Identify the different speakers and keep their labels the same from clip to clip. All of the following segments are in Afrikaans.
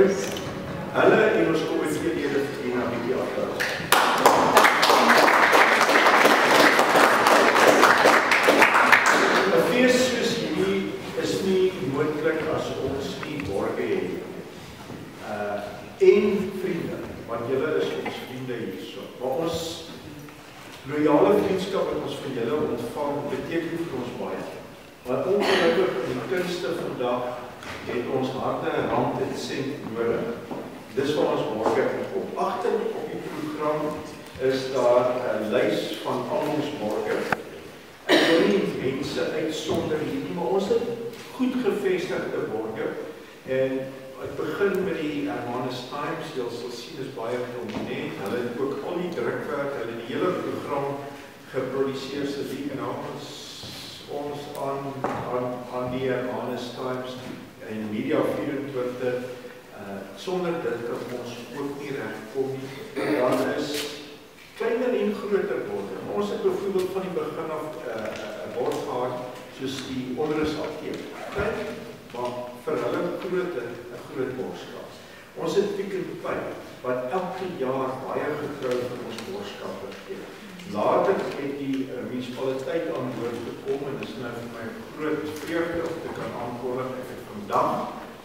Speaker 1: Hulle en ons komiteelede verdien 'n bietjie applaus. 'n Fees soos hierdie is nie moontlik as ons nie borge het. En vriende, want julle is ons vriende hierso. Maar ons loyale vriendskap wat ons van julle ontvang, beteken vir ons baie. Maar ongelukkig in die kunste vandag het ons harte, rand en sent nodig. Dis waar ons borge kom. Agter op die program is daar 'n lys van al ons borge. Ek wil nie mense uitsonder hierdie, maar ons het goed gevestigde borge. En ek begin met die Hermanus Times, jy sal sien is baie prominent. Hulle het ook al die drukwerk, hulle het die hele program geproduseer, so die namens ons aan die Hermanus Times en Media 24, sonder dit kan ons ook nie regkom nie. Daar is kleiner en groter borge. Ons het byvoorbeeld van die begin af 'n borg gehad, soos die onderrusapteek. Klein, maar vir hulle groot borgskap. Ons het Pick n Pay, wat elke jaar baie getrou vir ons borgskappe gee. Later het die munisipaliteit aan boord gekom en dis nou vir my groot vreugde om te kan aankondig. Ek het vandag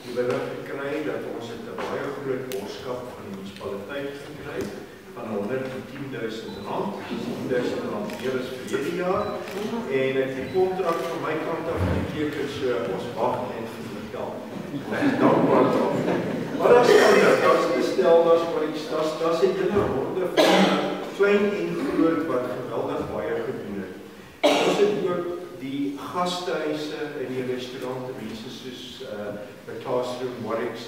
Speaker 1: die berig gekry dat ons het 'n baie groot borgskap van die munisipaliteit gekry van R110,000. R10,000 meer as verlede jaar. En ek die kontrak van my kant af geteken, so ons wag net vir die geld. Ek is dankbaar daarvoor. Maar daar's ander, daar's gestel, daar's die hele ronde van klein en groot wat geweldig baie gedoen het. Ons het ook die gastehuise en die restaurante, mense soos the Classroom, Warwicks,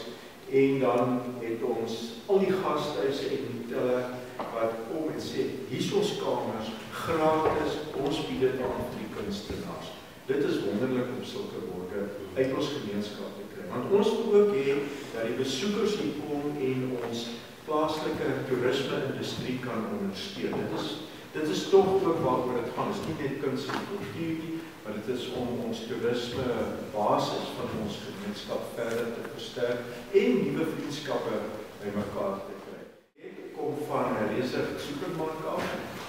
Speaker 1: en dan het ons al die gastehuise en hotelle wat kom en sê, hier is ons kamers, gratis, ons bied dit aan vir die kunstenaars. Dit is wonderlik om sulke borge uit ons gemeenskap te kry. Want ons wil ook hê dat die besoekers hier kom en ons plaaslike toerisme-industrie kan ondersteun. Dit is tog ook waaroor dit gaan. Dit is nie net kuns en kultuur nie, maar dit is om ons toerisme basis van ons gemeenskap verder te versterk en nuwe vriendskappe bymekaar te kry. Ek kom van 'n Resig supermark af,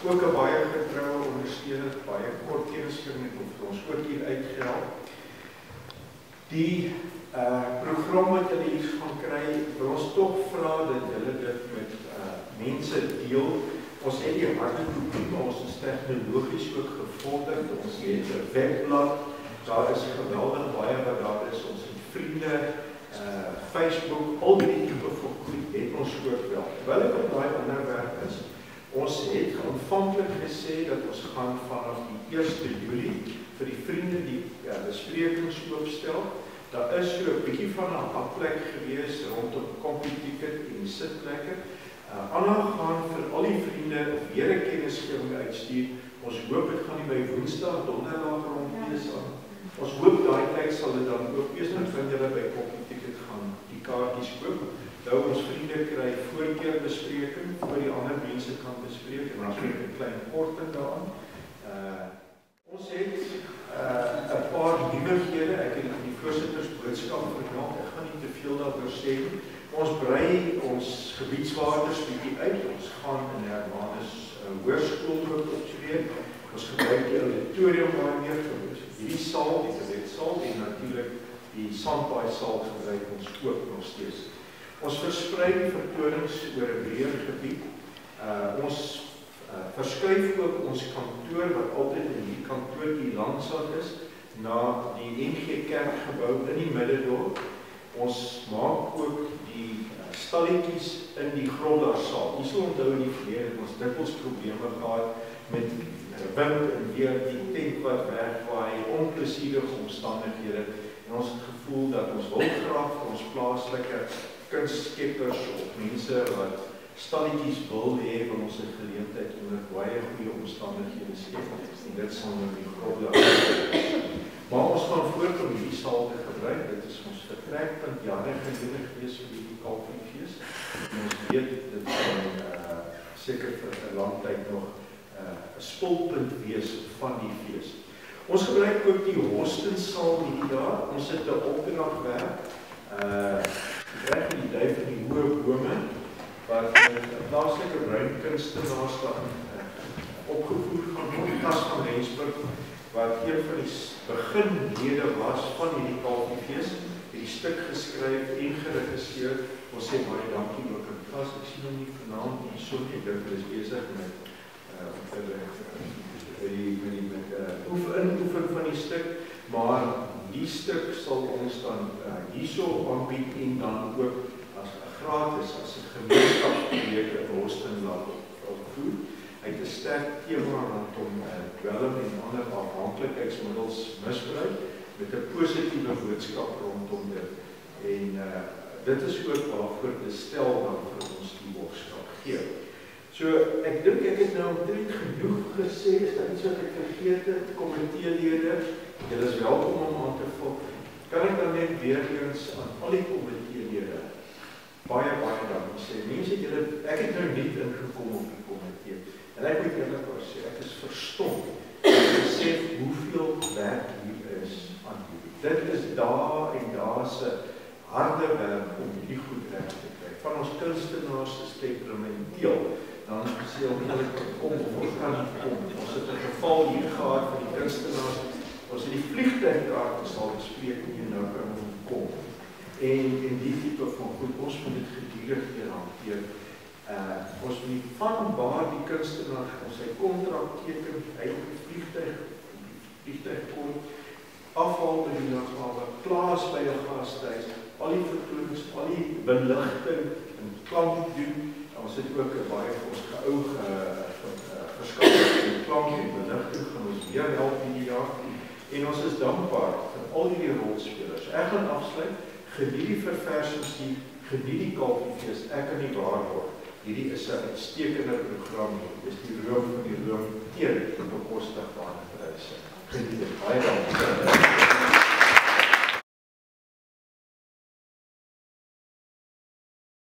Speaker 1: ook 'n baie getroue ondersteuner, baie kort kennisgewing het ons ook hier uitgehelp. Die program wat julle hier gaan kry, wil ons tog vra dat julle dit met mense deel. Ons het die harde kopie, maar ons is tegnologies ook gevorderd. Ons het 'n webblad, daar is geweldig baie wat daar is. Ons het vriende, Facebook, al die tipe van goed het ons ook wel. Terwyl ek op daai onderwerp is, ons het aanvanklik gesê dat ons gaan vanaf die 1 Julie vir die vriende die besprekings oopstel. Daar is so 'n bietjie van 'n happlek gewees rondom Computicket en sitplekke. Anna gaan vir al die vriende weer 'n kennisgewing uitstuur. Ons hoop dit gaan nie by Woensdag, Donderdag rond wees. Ons hoop daai tyd sal dit dan ook wees. Nou kan julle by Computicket gaan die kaartjies koop. Nou ons vriende kry voorkeurbespreking voor die ander mense kan bespreek en ons het 'n klein korting daaraan. Ons het 'n paar nuwighede. Ek het die voorsittersboodskap vermeld. Ek gaan nie te veel daaroor sê nie. Ons brei ons gebiedswaters bietjie uit. Ons gaan in Hermanus Hoërskool ook optree. Ons gebruik die auditorium waarmee hierdie saal, die gebedsaal en natuurlik die Sandpaai saal gebruik ons ook nog steeds. Ons versprei die vertonings oor 'n breër gebied. Ons verskuif ook ons kantoor wat altyd in die kantoor die Landstad is na die NG Kerkgebou in die Middendorp. Ons maak ook die stalletjies in die Grollersaal. Ons sal onthou in die verlede het ons dikwels probleme gehad met wind en weer die tent wat wegwaai, onplesierige omstandighede. En ons het gevoel dat ons wil graag vir ons plaaslike kunstskeppers of mense wat stalletjies wil hê van ons geleentheid onder baie goeie omstandighede skep. En dit sal nou die Grollersaal. Maar ons gaan voort om hierdie saal te gebruik. Dit is ons vertrekpunt jarige dinge gewees vir die Kalfriefees. En ons weet dit gaan seker vir 'n lang tyd nog 'n spulpunt wees van die fees. Ons gebruik ook die Horstensaal hierdie jaar. Ons het 'n opdragwerk reg in die Duif kunstenaars dan opgevoer gaan word. Kas van Rensburg, wat een van die beginlede was van hierdie KVV's, het die stuk geskryf en geregisseer. Ons sê baie dankie ook aan Kas. Ek sien hom nie vanaand nie, so nie, ek dink hulle is besig met oefen van die stuk, maar die stuk sal ons dan hierso aanbied en dan ook as gratis, as 'n gemeenskapsprojek in Boston laat opvoer. Hy het 'n sterk tema rondom dwelm en ander afhanklikheidsmiddels misbruik met 'n positiewe boodskap rondom dit. En dit is ook waarvoor die stel dan vir ons die workshop gee. So, ek dink ek het nou omtrent genoeg gesê, is dat iets wat ek vergeet het, komiteelede, julle is welkom om aan te vul. Kan ek dan net weer eens aan al die komiteelede baie dankie sê. Mense, ek het nou nie ingekom op die komitee, en ek moet eerlik sê, ek is verstom, ek besef hoeveel werk hier is aan hierdie. Dit is daar en daar se harde werk om hierdie goed reg te kry. Van ons kunstenaars is temperamenteel, dan gesê om kom of kan nie kom. Ons het 'n geval hier gehad van die kunstenaars, ons het die vliegtuigkaarte sal bespreek nie nou kan ons kom. En die tipe van goed, ons moet dit gedurig weer hanteer. Ons moet van waar die kunstenaar ons sy kontrak teken, hy op die vliegtuig kom, afval by die lughawe, plaas by 'n gastehuis, al die vertonings, al die beligting en klank doen. Ons het ook baie vir ons verskaf en klank en beligting gaan ons weer help hierdie jaar. En ons is dankbaar vir al die rolspelers. Ek gaan afsluit, geniet die verversings hier, geniet die KVV's, ek kan nie waar word. Hierdie is 'n uitstekende program, dis die room van die room teen bekostigbare pryse. Geniet dit, baie dankie.